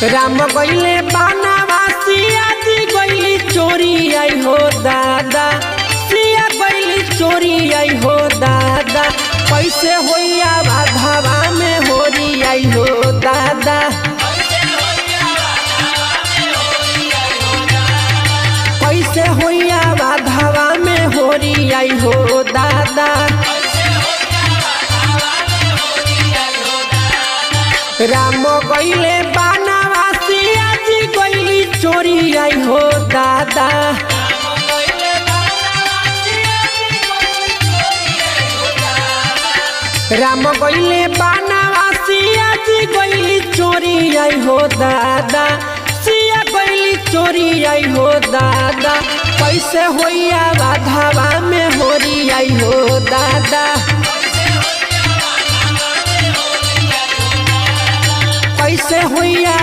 राम गईले बानावासी आदि गईली चोरी आई हो दादा, सिया गईली चोरी आई हो दादा। कैसे होइया बाधावा में होरी आई हो दादा, कैसे होइया बाधावा में होरी आई हो दादा। राम गईले बानावासी आदि गईली चोरी आई हो दादा। राम गईले बानावासी आदि गईली चोरी आई हो दादा, सिया गईली चोरी आई हो दादा। कैसे होइया बाधावा में होरी आई हो दादा, कैसे होइया